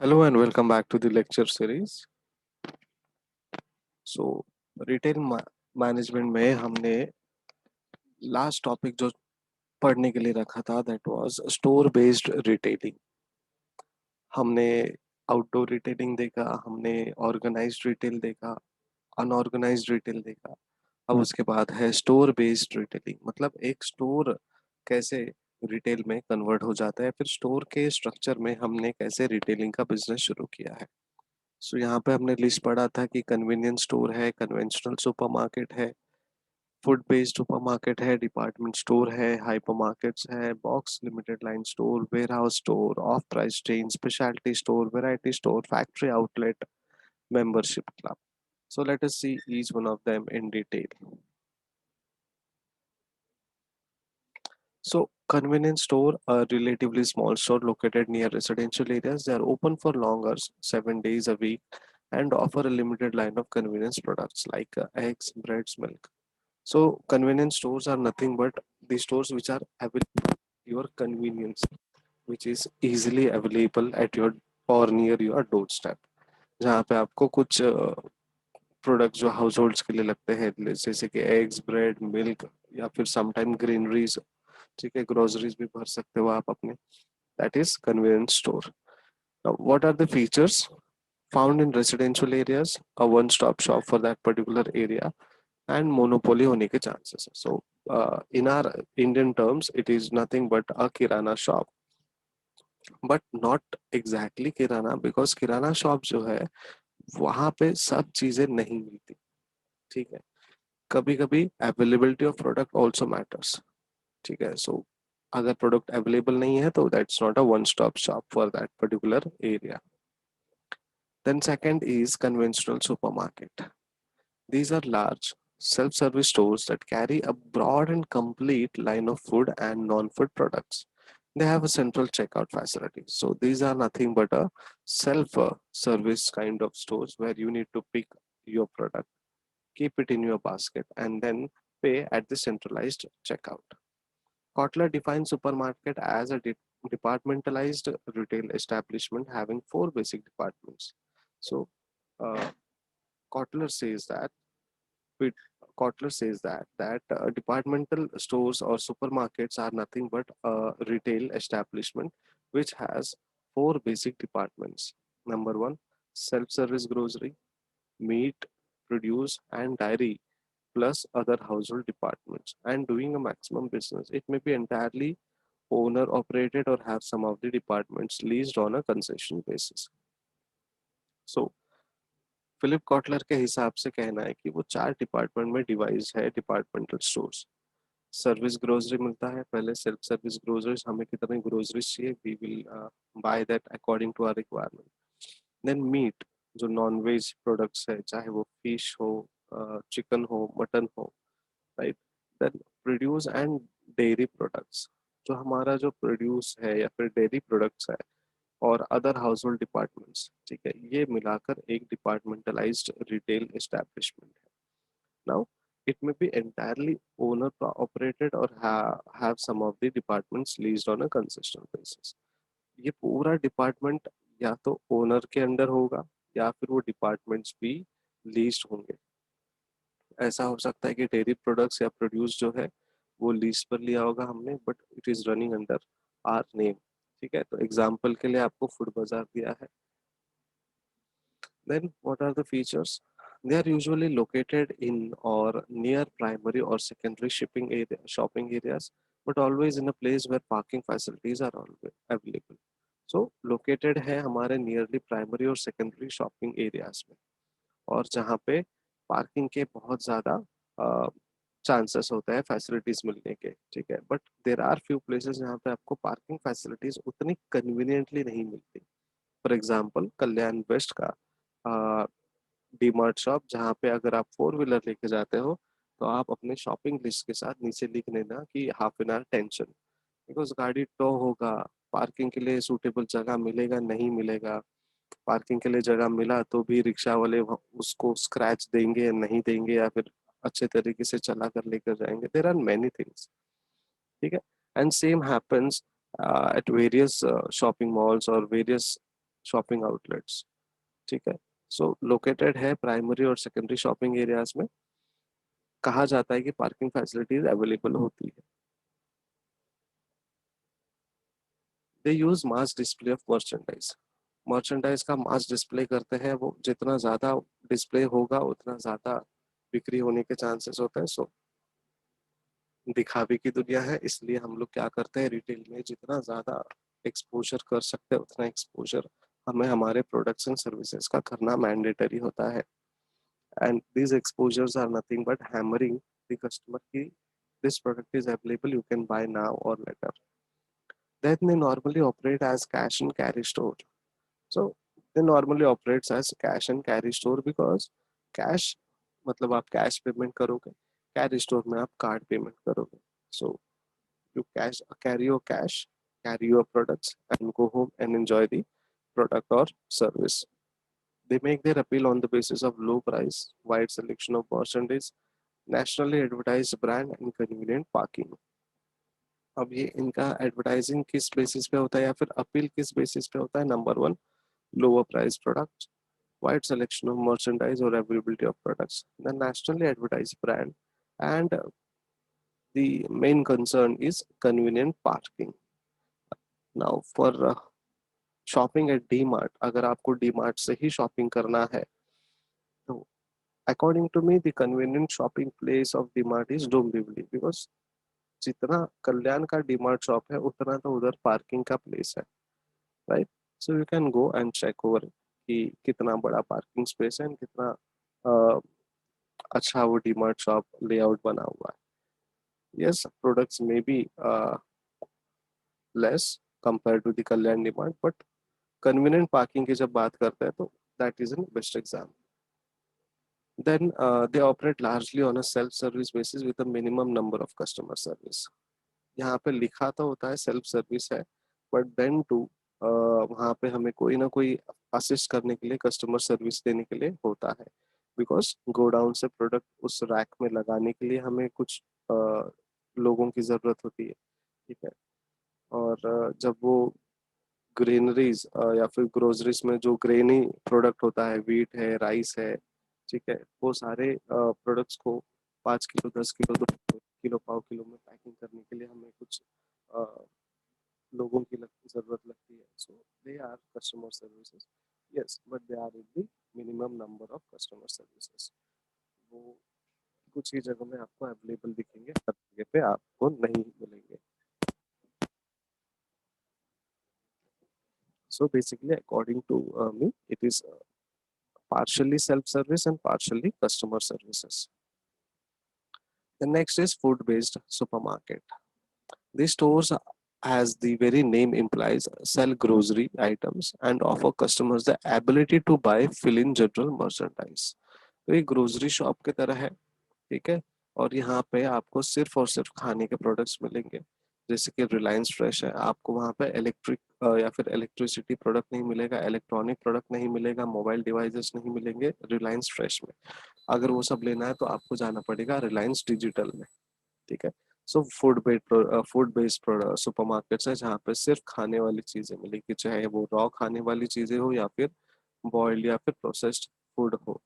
Hello and welcome back to the lecture series. So retail management में हमने last topic जो पढ़ने के लिए रखा था that was store based retailing. हमने आउटडोर रिटेलिंग देखा, हमने ऑर्गेनाइज्ड रिटेल देखा, अनऑर्गेनाइज्ड रिटेल देखा। अब उसके बाद है स्टोर बेस्ड रिटेलिंग, मतलब एक स्टोर कैसे रिटेल में कन्वर्ट हो जाता है, फिर स्टोर के स्ट्रक्चर में हमने कैसे रिटेलिंग का बिजनेस शुरू किया है। सो यहाँ पे हमने लिस्ट पढ़ा था कि कन्वीनियंस स्टोर है, कन्वेंशनल सुपरमार्केट है, फूड बेस्ड सुपरमार्केट है, डिपार्टमेंट स्टोर है, हाइपरमार्केट्स है, box limited line store, warehouse store, off price chain, speciality store, variety store, factory outlet, membership club. So let us see each one of them in detail. So convenience store, a relatively small store located near residential areas. They are open for long hours, 7 days a week, and offer a limited line of convenience products like eggs, breads, milk. So convenience stores are nothing but the stores which are available at your convenience, which is easily available at your or near your doorstep. जहाँ पे आपको कुछ product जो house holds के लिए लगते हैं, जैसे कि एग्स, ब्रेड, मिल्क, या फिर समटाइम ग्रेनरीज, ठीक है, ग्रोसरीज भी भर सकते हो आप अपने। That is convenience store. What are the features found in residential areas? A one stop shop for that particular area and monopoly होने के चांसेस है। So in our Indian terms it is nothing but a kirana shop, but not exactly kirana, because kirana shop जो है वहां पे सब चीजें नहीं मिलती, ठीक है। कभी कभी availability of product also matters, ठीक है। सो अगर प्रोडक्ट अवेलेबल नहीं है तो that's not a one stop shop for that particular area. Then second is conventional supermarket. These are large self-service stores that carry a broad and complete line of food and non-food products. They have a central checkout facility. So these are nothing but a self-service kind of stores where you need to pick your product, keep it in your basket, and then pay at the centralized checkout. Kotler defines supermarket as a departmentalized retail establishment having four basic departments. So uh, Kotler says that Pit- Kotler says that departmental stores or supermarkets are nothing but a retail establishment which has four basic departments. Number one, self-service grocery, meat, produce, and dairy, plus other household departments, and doing a maximum business. It may be entirely owner operated or have some of the departments leased on a concession basis. So Philip Kotler के हिसाब से कहना है कि वो चार department में device है डिपार्टमेंटल स्टोर्स। सर्विस ग्रोसरी मिलता है, पहले सेल्फ सर्विस ग्रोसरीज, हमें कितनी ग्रोसरीज चाहिए we will buy that according to our requirement. Then meat, जो नॉन वेज प्रोडक्ट्स है, चाहे वो फिश हो, चिकन हो, मटन हो, right. Then produce and dairy products, जो हमारा जो प्रोड्यूस है या फिर डेयरी प्रोडक्ट्स है, और अदर हाउस होल्ड डिपार्टमेंट्स, ठीक है, ये मिलाकर एक डिपार्टमेंटलाइज्ड रिटेल एस्टेब्लिशमेंट है। Now it may be entirely owner operated or have some of the departments leased on a concessional basis. ये पूरा डिपार्टमेंट या तो ओनर के अंडर होगा या फिर वो डिपार्टमेंट्स भी लीज्ड होंगे। ऐसा हो सकता है कि डेयरी प्रोडक्ट्स या प्रोड्यूस जो है वो लीज पर लिया होगा हमने, but it is running under our name, ठीक है। तो एग्जाम्पल के लिए आपको फूड बाजार दिया है। Then, what are the features? They are usually located in or near primary or secondary shopping areas, but always in a place where parking facilities are always available. So, located है हमारे nearly primary और secondary shopping areas में, और जहाँ पे parking के बहुत ज़्यादा चांसेस होता है फैसिलिटीज मिलने के, ठीक है। But there are few places जहाँ पे आपको पार्किंग फैसिलिटीज उतनी कन्वीनियंटली नहीं मिलती। फॉर एग्जाम्पल कल्याण वेस्ट का डी मार्ट शॉप, जहाँ पे अगर आप फोर व्हीलर लेके जाते हो तो आप अपने शॉपिंग लिस्ट के साथ नीचे लिख लेना कि half an hour tension, because गाड़ी टो होगा, पार्किंग के लिए सूटेबल जगह मिलेगा नहीं मिलेगा, पार्किंग के लिए जगह मिला तो भी रिक्शा वाले उसको स्क्रैच देंगे या नहीं देंगे, या फिर अच्छे तरीके से चला कर लेकर जाएंगे। देर आर मैनी थिंग्स, ठीक है। And same happens at various shopping malls और वेरियस शॉपिंग आउटलेट्स, ठीक है। सो लोकेटेड है प्राइमरी और सेकेंडरी शॉपिंग एरियाज में। कहा जाता है कि पार्किंग फैसिलिटीज अवेलेबल होती है। They use mass display of merchandise, merchandise का मास डिस्प्ले करते हैं। वो जितना ज़्यादा डिस्प्ले होगा उतना ज़्यादा बिक्री होने के चांसेस होते हैं। सो दिखावे की दुनिया है, इसलिए हम लोग क्या करते हैं, रिटेल में जितना ज़्यादा एक्सपोजर कर सकते हैं उतना एक्सपोजर हमें हमारे प्रोडक्ट्स एंड सर्विसेज का करना मैंडेटरी होता है। And these exposures are nothing but hammering the customer कि this product is available, you can buy now or later. Then they normally operate as cash and carry store. So they normally operates as cash and carry store because cash मतलब आप cash payment करोगे, carry store में आप card payment करोगे। So you cash carry your cash, carry your products and go home and enjoy the product or service. They make their appeal on the basis of low price, wide selection of merchandise, nationally advertised brand and convenient parking. अब ये इनका advertising किस basis पे होता है या फिर appeal किस बेसिस पे होता है? Number one, lower price products, wide selection of merchandise or availability of products, the nationally advertised brand, and the main concern is convenient parking. Now for shopping at D Mart, अगर आपको डी मार्ट से ही shopping करना है तो according to me the convenient shopping place of D Mart is Dombivli, because जितना कल्याण का D Mart shop है उतना तो उधर पार्किंग का प्लेस है, right. So you can go and check over कि कितना बड़ा पार्किंग स्पेस है, कितना uh, अच्छा वो डी मार्ट शॉप लेआउट बना हुआ है। Yes, products may be less compare to the Kalyan D Mart, but convenient parking की जब बात करते हैं तो that is an best example. Then they operate largely on a self-service basis with a minimum number of customer service. यहाँ पे लिखा तो होता है सेल्फ सर्विस है, बट देन टू वहाँ पे हमें कोई ना कोई असिस्ट करने के लिए, कस्टमर सर्विस देने के लिए होता है। बिकॉज गोडाउन से प्रोडक्ट उस रैक में लगाने के लिए हमें कुछ लोगों की ज़रूरत होती है, ठीक है। और जब वो ग्रेनरीज या फिर ग्रोसरीज में जो ग्रेनी प्रोडक्ट होता है, वीट है, राइस है, ठीक है, वो सारे प्रोडक्ट्स को 5 किलो, 10 किलो, 2 किलो, पाव किलो में पैकिंग करने के लिए हमें कुछ अ, लोगों की जरूरत लगती है। So they are customer services, yes, but they are in the minimum number of customer services. वो कुछ ही जगह में आपको अवेलेबल दिखेंगे, हर जगह पे आपको नहीं मिलेंगे। So basically, according to me, it is partially self-service and partially customer services. The next is food-based supermarket. These stores, as the very name implies, sell grocery items and offer customers the ability to buy fill-in general merchandise. तो ये grocery shop की तरह है, ठीक है। और यहाँ पे आपको सिर्फ और सिर्फ खाने के प्रोडक्ट्स मिलेंगे। जैसे कि रिलायंस फ्रेश है, आपको वहाँ पे इलेक्ट्रिक या फिर इलेक्ट्रिसिटी प्रोडक्ट नहीं मिलेगा, इलेक्ट्रॉनिक प्रोडक्ट नहीं मिलेगा, मोबाइल डिवाइसेस नहीं मिलेंगे रिलायंस फ्रेश में। अगर वो सब लेना है तो आपको जाना पड़ेगा रिलायंस डिजिटल में, ठीक है। So food based super markets है जहाँ पे सिर्फ खाने वाली चीजें मिलेगी, चाहे वो रॉ खाने वाली चीजें हो या फिर बॉइल्ड या फिर प्रोसेस्ड फूड हो।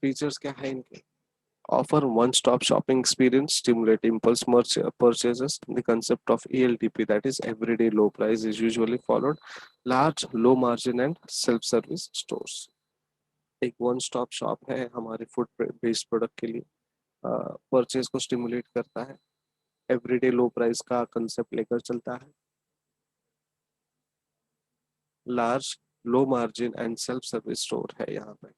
फीचर्स क्या है इनके? Offer one-stop shopping experience, stimulate impulse purchases. The concept of ELTP, that is everyday low price, is usually followed. Large, low margin and self-service stores. एक वन स्टॉप शॉप है हमारे food based product के लिए, purchase को stimulate करता है, everyday लो price का concept लेकर चलता है, large, low margin and self service store है यहाँ पे।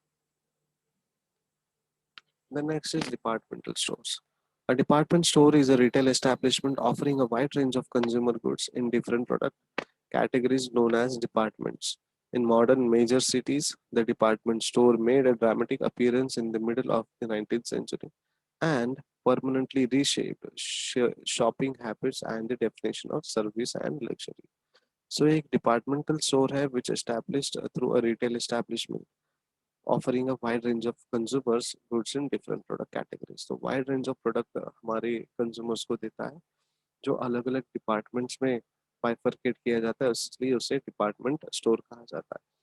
The next is departmental stores. A department store is a retail establishment offering a wide range of consumer goods in different product categories known as departments. In modern major cities, the department store made a dramatic appearance in the middle of the 19th century and permanently reshaped shopping habits and the definition of service and luxury. So, a departmental store है which established through a retail establishment offering a wide range of consumers goods in different product categories. तो wide range of product हमारे consumers को देता है जो अलग अलग departments में बाइफरकेट किया जाता है, इसलिए उसे डिपार्टमेंट स्टोर कहा जाता है।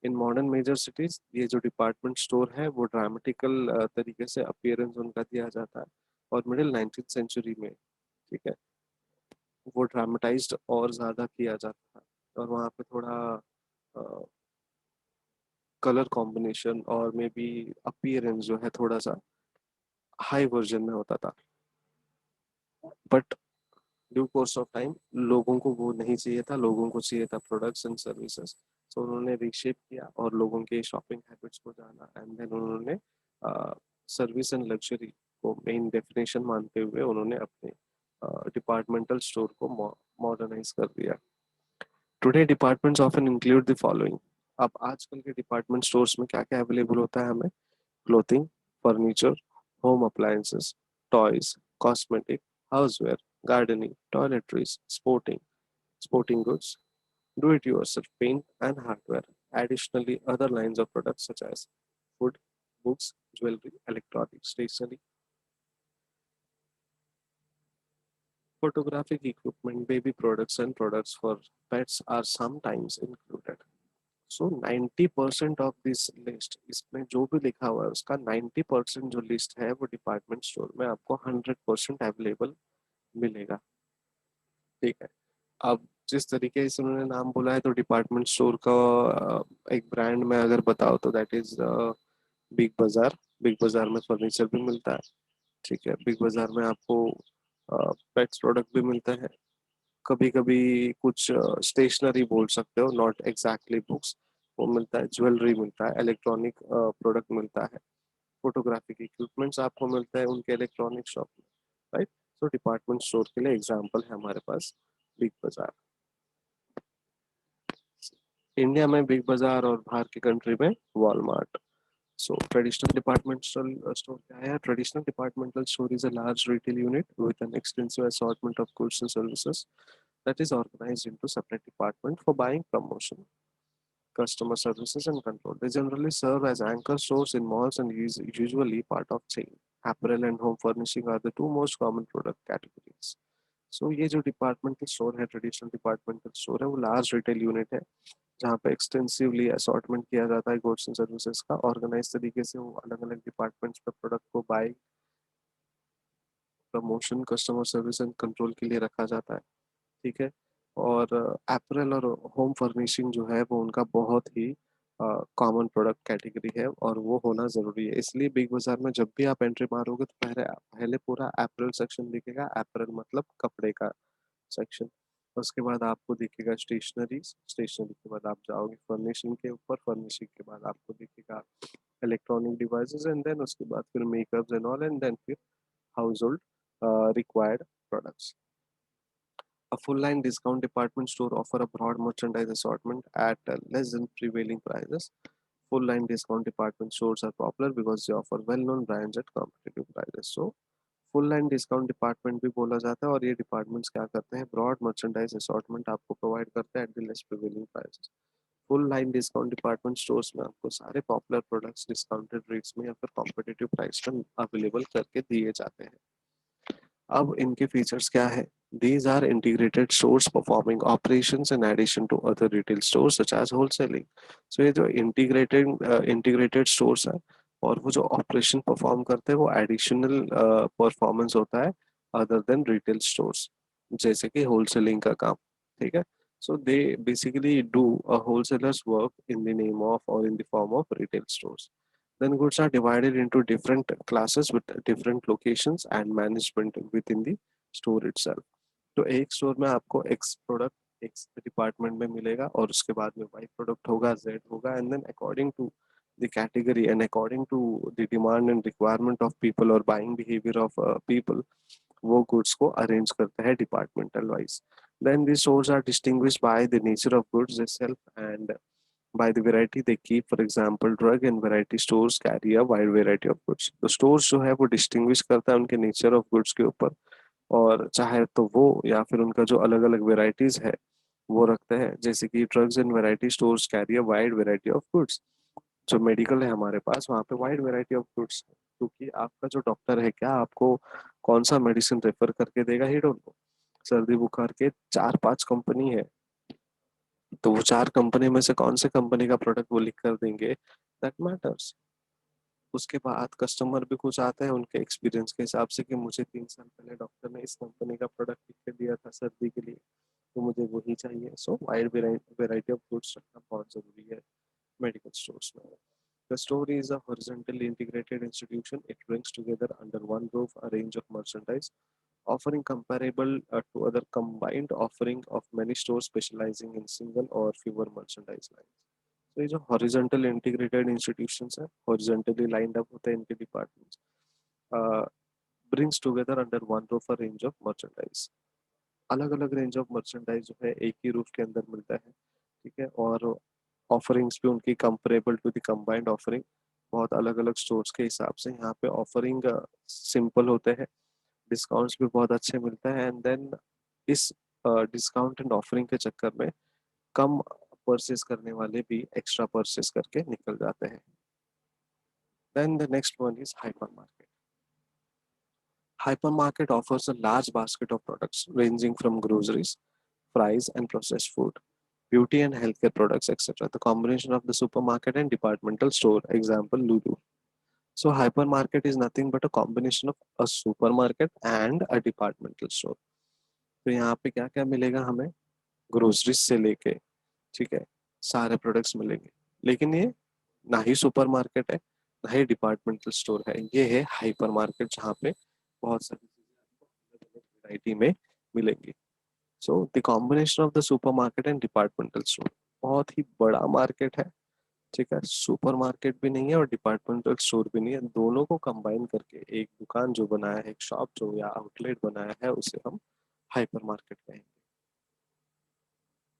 इन मॉडर्न मेजर सिटीज ये जो डिपार्टमेंट स्टोर है वो ड्रामेटिकल तरीके से अपीयरेंस उनका दिया जाता है, और मिडिल 19th सेंचुरी में, ठीक है, वो ड्रामेटाइज्ड और ज़्यादा किया जाता है, और वहाँ पे थोड़ा कलर कॉम्बिनेशन और मे बी अपीयरेंस जो है थोड़ा सा हाई वर्जन में होता था। But due course of time लोगों को वो नहीं चाहिए था, लोगों को चाहिए था प्रोडक्ट्स एंड सर्विसेज। तो उन्होंने रीशेप किया और लोगों के शॉपिंग हैबिट्स को जाना, एंड देन उन्होंने सर्विस एंड लग्जरी को मेन डेफिनेशन मानते हुए उन्होंने अपने डिपार्टमेंटल स्टोर को मॉडर्नाइज कर दिया। Today departments often include the following. अब आजकल के डिपार्टमेंट स्टोर्स में क्या क्या अवेलेबल होता है हमें? Clothing, furniture, home appliances, toys, cosmetic, houseware, gardening, toiletries, sporting goods, do-it-yourself paint and hardware. Additionally, other lines of products such as food, books, jewelry, electronics, stationery, photographic equipment, baby products, and products for pets are sometimes included. So 90% of this list, इसमें जो भी लिखा हुआ है उसका 90% जो list है वो डिपार्टमेंट स्टोर में आपको 100% अवेलेबल मिलेगा। ठीक है। अब जिस तरीके से उन्होंने नाम बोला है तो डिपार्टमेंट स्टोर का एक ब्रांड में अगर बताओ तो दैट इज बिग बाजार। बिग बाजार में फर्नीचर भी मिलता है, ठीक है। बिग बाजार में आपको पेट्स प्रोडक्ट भी मिलता है, कभी कभी कुछ स्टेशनरी बोल सकते हो, नॉट एग्जैक्टली बुक्स, वो मिलता है। ज्वेलरी मिलता है, इलेक्ट्रॉनिक प्रोडक्ट मिलता है, फोटोग्राफिक इक्विपमेंट्स आपको मिलता है उनके इलेक्ट्रॉनिक शॉप में, राइट। तो डिपार्टमेंट स्टोर के लिए एग्जांपल है हमारे पास बिग बाजार। इंडिया में बिग बाजार और बाहर की कंट्री में Walmart. So traditional departmental store क्या है? Traditional departmental store is a large retail unit with an extensive assortment of goods and services that is organized into separate department for buying, promotion, customer services, and control. They generally serve as anchor stores in malls and is usually part of chain. Apparel and home furnishing are the two most common product categories. So ये जो departmental store है, traditional departmental store है, वो large retail unit है जहाँ पे extensively assortment किया जाता है गुड्स एंड सर्विसेज का। ऑर्गेनाइज तरीके से वो अलग अलग डिपार्टमेंट्स पे प्रोडक्ट को buy, promotion, customer service and control के लिए रखा जाता है, ठीक है। और एपरल और होम फर्निशिंग जो है वो उनका बहुत ही कॉमन प्रोडक्ट कैटेगरी है और वो होना ज़रूरी है। इसलिए बिग बाजार में जब भी आप एंट्री मारोगे तो पहले पहले पूरा एपरल सेक्शन दिखेगा। एपरल मतलब कपड़े का सेक्शन। उसके बाद आपको दिखेगा स्टेशनरी, स्टेशनरी के बाद आप जाओगे फर्निशिंग के ऊपर, फर्निशिंग के बाद आपको दिखेगा इलेक्ट्रॉनिक डिवाइसेस, एंड देन उसके बाद फिर makeups and all, and then फिर household required products. A full-line discount department store offer a broad merchandise assortment at less than prevailing prices. Full-line discount department stores are popular because they offer well-known brands at competitive prices. So, full line discount department भी बोला जाता है, और ये departments क्या करते हैं? Broad merchandise assortment आपको प्रोवाइड करते हैं at the less prevailing prices. Full line discount department stores में आपको सारे पॉपुलर प्रोडक्ट्स डिस्काउंटेड रेट्स में या फिर कॉम्पिटिटिव प्राइस पर अवेलेबल करके दिए जाते हैं। अब इनके फीचर्स क्या है? These are integrated stores performing operations in addition to other retail stores such as wholesaling. So ये जो integrated stores है और वो जो ऑपरेशन परफॉर्म करते हैं वो एडिशनल परफॉर्मेंस होता है अदर देन रिटेल स्टोर्स, जैसे कि होलसेलिंग का काम, ठीक है। So they basically do a wholesaler's work in the name of or in the form of retail stores. Then goods are divided into different classes with different locations and management within the store itself. तो एक store में आपको x product x department में मिलेगा, और उसके बाद में वाई प्रोडक्ट होगा, जेड होगा, and then according to the category and according to the demand and requirement of people और बाइंग बिहेवियर ऑफ पीपल, वो गुड्स को अरेंज करता है departmental wise. Then the stores are distinguished by the nature of goods itself and by the variety they keep. For example, drug and variety stores carry a wide variety of goods. तो stores जो है वो distinguish करता है उनके nature of goods के ऊपर, और चाहे तो वो या फिर उनका जो अलग अलग वेराइटीज है वो रखते हैं। जैसे कि drugs and variety stores carry a wide variety of goods. जो मेडिकल है हमारे पास वहाँ पे वाइड वैरायटी ऑफ गुड्स है, क्योंकि आपका जो डॉक्टर है क्या आपको कौन सा मेडिसिन रेफर करके देगा, ही डोंट नो। सर्दी बुखार के 4-5 कंपनी है, तो वो 4 कंपनी में से कौन से कंपनी का प्रोडक्ट वो लिख कर देंगे, दैट मैटर्स। उसके बाद कस्टमर भी कुछ आते हैं उनके एक्सपीरियंस के हिसाब से कि मुझे 3 साल पहले डॉक्टर ने इस कंपनी का प्रोडक्ट लिख के दिया था सर्दी के लिए, तो मुझे वही चाहिए। सो वाइड वेराइटी ऑफ गुड्स रखना बहुत जरूरी है मेडिकल स्टोर्स में। The store is a horizontally integrated institution. It brings together under one roof a range of merchandise, offering comparable to other combined offering of many stores specializing in single or fewer merchandise lines. तो ये जो horizontal integrated institutions है, horizontally lined up होते हैं इनके departments, brings together under one roof a range of merchandise. अलग अलग range of merchandise जो है एक ही रूफ के अंदर मिलता है, ठीक है। और ऑफरिंग्स भी उनकी comparable to the combined offering, बहुत अलग अलग स्टोर्स के हिसाब से यहाँ पे ऑफरिंग सिंपल होते हैं, डिस्काउंट्स भी बहुत अच्छे मिलते हैं। एंड देन इस डिस्काउंट एंड ऑफरिंग के चक्कर में कम परचेस करने वाले भी एक्स्ट्रा परचेस करके निकल जाते हैं। Then the next one is hypermarket. Hypermarket offers a large basket of products ranging from groceries, fries and processed food, beauty and healthcare products, etc. The combination of the supermarket and departmental store, example Lulu. So hypermarket is nothing but a combination of a supermarket and a departmental store. तो यहाँ पे क्या क्या मिलेगा हमें, groceries से लेके, ठीक है, सारे प्रोडक्ट्स मिलेंगे। लेकिन ये ना ही सुपरमार्केट है ना ही डिपार्टमेंटल स्टोर है, ये है हाइपर मार्केट, जहाँ पे बहुत सारी चीजें वैरायटी में मिलेंगी। So the combination of the supermarket and departmental store, बहुत ही बड़ा मार्केट है, ठीक है। सुपर मार्केट भी नहीं है और डिपार्टमेंटल स्टोर भी नहीं है, दोनों को कंबाइन करके एक दुकान जो बनाया है, एक शॉप जो या आउटलेट बनाया है, उसे हम हाइपर मार्केट कहेंगे।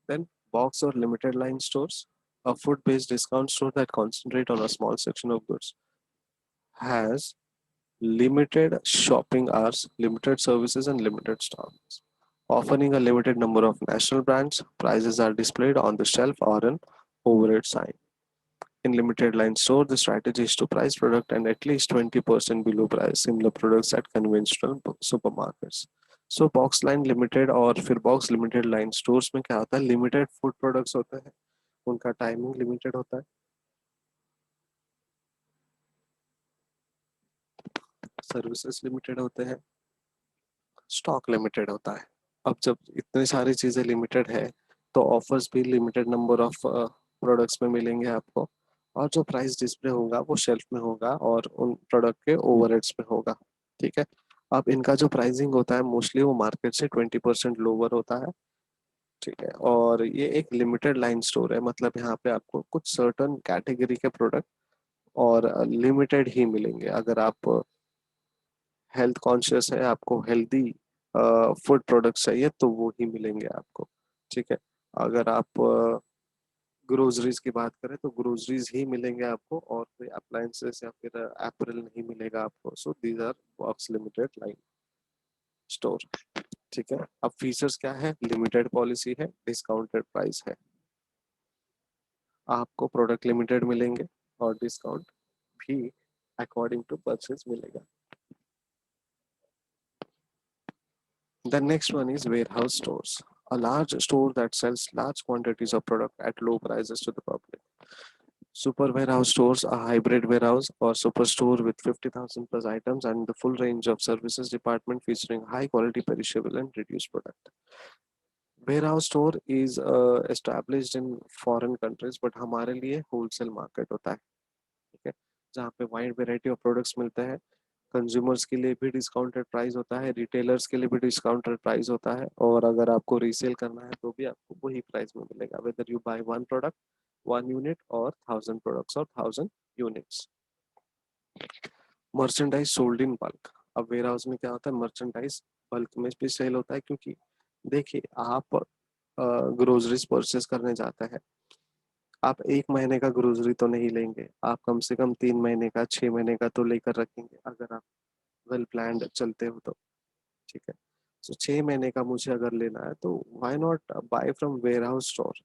Then box or limited line stores, a food-based discount store that concentrate on a small section of goods, has limited shopping hours, limited services, and limited stocks. Offering a limited number of national brands, prices are displayed on the shelf or an overhead sign. In limited line store, the strategy is to price product and at least 20% below price similar products at conventional supermarkets. So box line limited और फिर box limited line stores में क्या होता है, limited food products होते हैं, उनका timing limited होता है, सर्विसेज लिमिटेड होते हैं, स्टॉक लिमिटेड होता है। अब जब इतनी सारी चीजें लिमिटेड है, तो ऑफर्स भी लिमिटेड नंबर ऑफ प्रोडक्ट्स में मिलेंगे आपको, और जो प्राइस डिस्प्ले होगा वो शेल्फ में होगा और उन प्रोडक्ट के ओवरहेड्स में होगा, ठीक है। अब इनका जो प्राइसिंग होता है मोस्टली वो मार्केट से 20% लोअर होता है, ठीक है। और ये एक लिमिटेड लाइन स्टोर है, मतलब यहाँ पे आपको कुछ सर्टन कैटेगरी के प्रोडक्ट और लिमिटेड ही मिलेंगे। अगर आप हेल्थ कॉन्शियस है, आपको हेल्दी फूड प्रोडक्ट्स चाहिए, तो वो ही मिलेंगे आपको, ठीक है। अगर आप ग्रोसरीज की बात करें तो ग्रोसरीज ही मिलेंगे आपको, और कोई अप्लायंसेस या फिर एपरल नहीं मिलेगा आपको। So these are box limited line store, ठीक है। अब फीचर्स क्या है, लिमिटेड पॉलिसी है, डिस्काउंटेड प्राइस है, आपको प्रोडक्ट लिमिटेड मिलेंगे और डिस्काउंट भी अकॉर्डिंग टू परचेज मिलेगा। The next one is warehouse stores, a large store that sells large quantities of product at low prices to the public. Super warehouse stores, a hybrid warehouse or superstore with 50,000 plus items and the full range of services department featuring high quality perishable and reduced product. Warehouse store is established in foreign countries, but हमारे लिए wholesale market होता है, ठीक है, जहाँ पे wide variety of products मिलते हैं। कंज्यूमर्स के लिए भी डिस्काउंटेड प्राइस होता है, रिटेलर्स के लिए भी डिस्काउंटेड प्राइस होता है, और अगर आपको रीसेल करना है तो भी आपको वही प्राइस में मिलेगा, whether you by one product, one unit और 1,000 प्रोडक्ट्स और 1,000 units. Merchandise sold in bulk, अब वेयर हाउस में क्या होता है, मर्चेंडाइज बल्क में भी सेल होता है, क्योंकि देखिए आप ग्रोसरीज परचेस करने जाते हैं, आप 1 महीने का ग्रोसरी तो नहीं लेंगे, आप कम से कम 3 महीने का, 6 महीने का तो लेकर रखेंगे, अगर आप वेल प्लान्ड चलते हो तो, ठीक है। सो 6 महीने का मुझे अगर लेना है तो why not buy from warehouse store,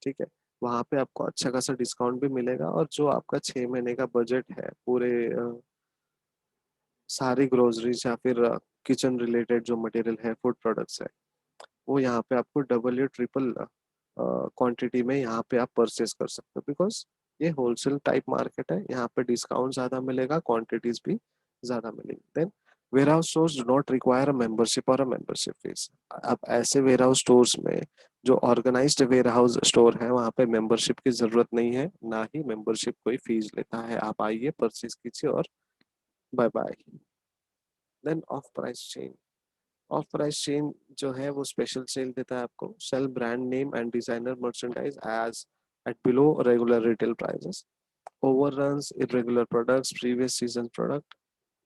ठीक है। वहां पे आपको अच्छा खासा डिस्काउंट भी मिलेगा, और जो आपका 6 महीने का बजट है पूरे सारी ग्रोसरीज या फिर किचन रिलेटेड जो मटेरियल है, फूड प्रोडक्ट्स है, वो यहाँ पे आपको डबल या ट्रिपल क्वांटिटी में यहाँ पे आप परचेज कर सकते हो, बिकॉज ये होलसेल टाइप मार्केट है, यहाँ पे डिस्काउंट ज़्यादा मिलेगा, क्वांटिटीज भी ज़्यादा मिलेगी। Then warehouse stores do not require a membership और अ मेंबरशिप फीस। अब ऐसे वेयर हाउस स्टोर्स में, जो ऑर्गेनाइज्ड वेयर हाउस स्टोर है, वहाँ पे मेंबरशिप की जरूरत नहीं है, ना ही मेंबरशिप कोई फीस लेता है। आप आइए, परचेज कीजिए और bye bye. Then off price chain. Off price chain जो है वो स्पेशल सेल देता है आपको, sale brand name and designer merchandise as at below regular retail prices, overruns irregular products, previous season product,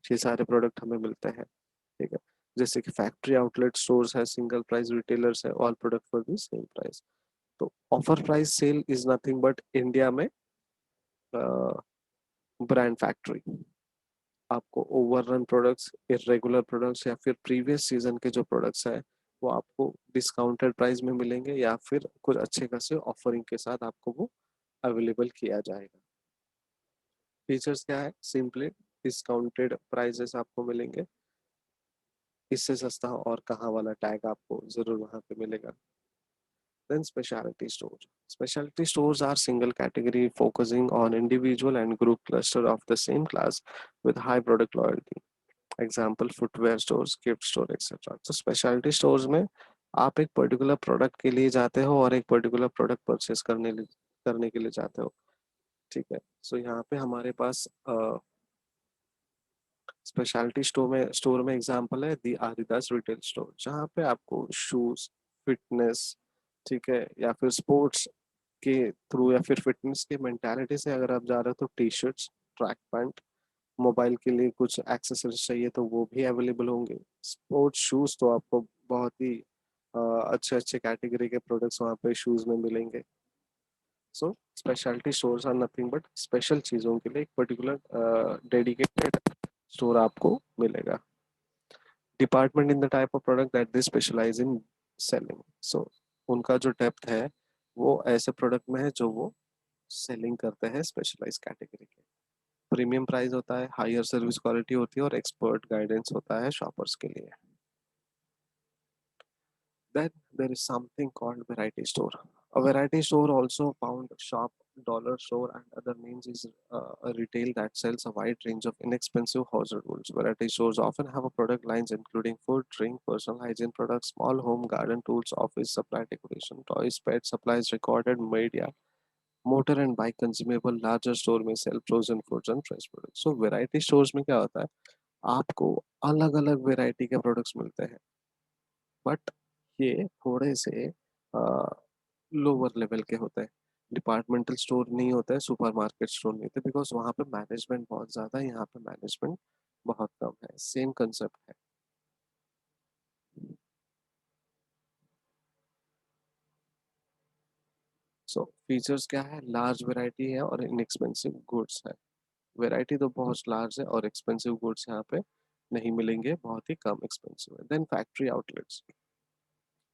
ये सारे प्रोडक्ट हमें मिलते हैं। ठीक है, जैसे कि फैक्ट्री आउटलेट स्टोर्स है, सिंगल प्राइस रिटेलर्स है, all product for the same price. तो offer price sale is nothing but India में ब्रांड फैक्ट्री। आपको ओवररन प्रोडक्ट्स, इरेगुलर प्रोडक्ट्स या फिर प्रीवियस सीजन के जो प्रोडक्ट्स है, वो आपको डिस्काउंटेड प्राइस में मिलेंगे या फिर कुछ अच्छे खासे ऑफरिंग के साथ आपको वो अवेलेबल किया जाएगा। फीचर्स क्या है? सिंपली डिस्काउंटेड प्राइसेस आपको मिलेंगे, इससे सस्ता और कहाँ वाला टैग आपको जरूर वहां पे मिलेगा। Then specialty stores. Specialty stores are single category focusing on individual and group cluster of the same class with high product loyalty. Example footwear stores, gift store etcetera. तो स्पेशलिटी स्टोर्स में आप एक particular product के लिए जाते हो और एक पर्टिकुलर प्रोडक्ट परचेस करने के लिए जाते हो। ठीक है, सो यहाँ पे हमारे पास स्पेशलिटी स्टोर में एग्जांपल है दी आदिदास रिटेल स्टोर, जहाँ पे आपको शूज, फिटनेस, ठीक है, या फिर स्पोर्ट्स के थ्रू या फिर फिटनेस की मेंटालिटी से अगर आप जा रहे हो तो T shirts, track pant, mobile के लिए कुछ एक्सेसरीज चाहिए तो वो भी अवेलेबल होंगे। स्पोर्ट्स शूज तो आपको बहुत ही अच्छे अच्छे कैटेगरी के प्रोडक्ट्स वहाँ पे शूज में मिलेंगे। So speciality stores are nothing but special चीज़ों के लिए एक पर्टिकुलर डेडिकेटेड स्टोर आपको मिलेगा। Department in the type of product that they specialize in selling. So उनका जो डेप्थ है वो ऐसे प्रोडक्ट में है जो वो सेलिंग करते हैं स्पेशलाइज कैटेगरी के। प्रीमियम प्राइस होता है, हायर सर्विस क्वालिटी होती है और एक्सपर्ट गाइडेंस होता है शॉपर्स के लिए। Then there is something called variety store. A variety store, also found shop, dollar store, and other names, is a retail that sells a wide range of inexpensive household goods. Variety stores often have a product lines including food, drink, personal hygiene products, small home garden tools, office supply, decoration, toys, pet supplies, recorded media, motor and bike consumable. Larger store may sell frozen foods and fresh products. So variety stores में क्या होता है, आपको अलग अलग variety के products मिलते हैं, बट ये थोड़े से लोअर लेवल के होते हैं। डिपार्टमेंटल स्टोर नहीं होता है, सुपरमार्केट स्टोर नहीं होते, बिकॉज वहाँ पे मैनेजमेंट बहुत ज़्यादा है, यहाँ पे मैनेजमेंट बहुत कम है। सेम कंसेप्ट है। सो फीचर्स क्या है? लार्ज वैरायटी है और इनएक्सपेंसिव गुड्स है। वैरायटी तो बहुत लार्ज है और एक्सपेंसिव गुड्स यहाँ पे नहीं मिलेंगे, बहुत ही कम एक्सपेंसिव है। Then factory outlets.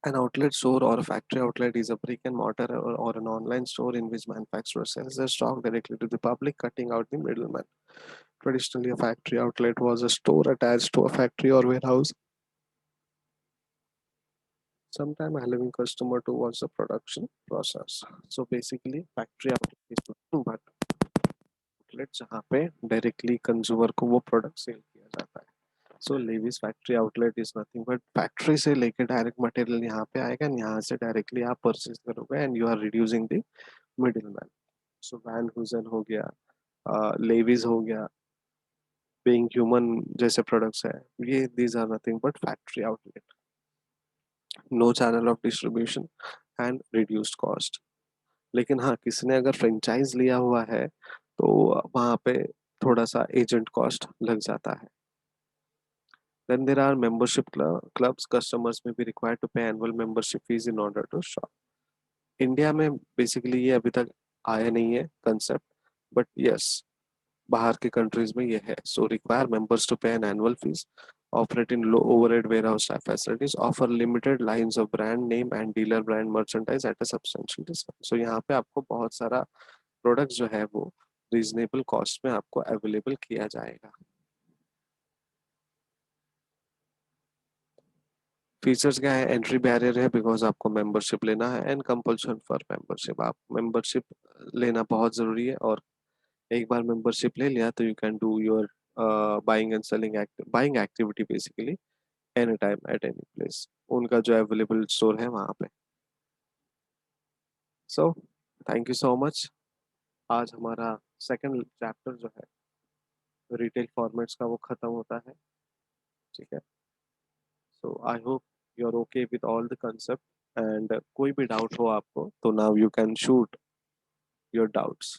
An outlet store or a factory outlet is a brick and mortar or an online store in which manufacturer sells their stock directly to the public, cutting out the middleman. Traditionally, a factory outlet was a store attached to a factory or warehouse, sometimes allowing customer to watch the production process. So basically, factory outlet is nothing but outlet जहाँ पे directly consumer को वो product sell किया जाता है। So Levi's factory outlet is nothing but factory से लेके direct material यहाँ पे आएगा, यहाँ से डायरेक्टली आप परचेज करोगे and you are reducing the middle man. So Van Heusen हो गया, लेविस हो गया, बीइंग ह्यूमन जैसे प्रोडक्ट्स है, ये these are nothing but factory outlet. No channel of distribution and reduced cost. लेकिन हाँ, किसी ने अगर फ्रेंचाइज लिया हुआ है तो वहाँ पे थोड़ा सा एजेंट कॉस्ट लग जाता है। Then there are clubs. Customers may be required to pay annual membership fees in order to shop. India में बेसिकली ये अभी तक आया नहीं है कंसेप्ट, बट यस, बाहर के कंट्रीज में ये है। सो रिक्वायर मेंबर्स टू पे an annual fees, operate in low overhead warehouse type facilities, offer limited lines of brand name and dealer brand merchandise at a substantial discount. So यहाँ पे आपको बहुत सारा प्रोडक्ट जो है वो रीजनेबल कॉस्ट में आपको अवेलेबल किया जाएगा। फीचर्स क्या है, एंट्री बैरियर है बिकॉज आपको मेंबरशिप लेना है, एंड कंपल्शन फॉर मेंबरशिप, आप मेंबरशिप लेना बहुत ज़रूरी है। और एक बार मेंबरशिप ले लिया तो you can do your buying and selling buying activity basically any time at any place, उनका जो अवेलेबल स्टोर है वहाँ पे। So thank you so much. आज हमारा सेकंड चैप्टर जो है रिटेल फॉर्मेट्स का वो खत्म होता है। ठीक है, so I hope you are okay with all the concept, and कोई भी डाउट हो आपको तो now you can shoot your doubts.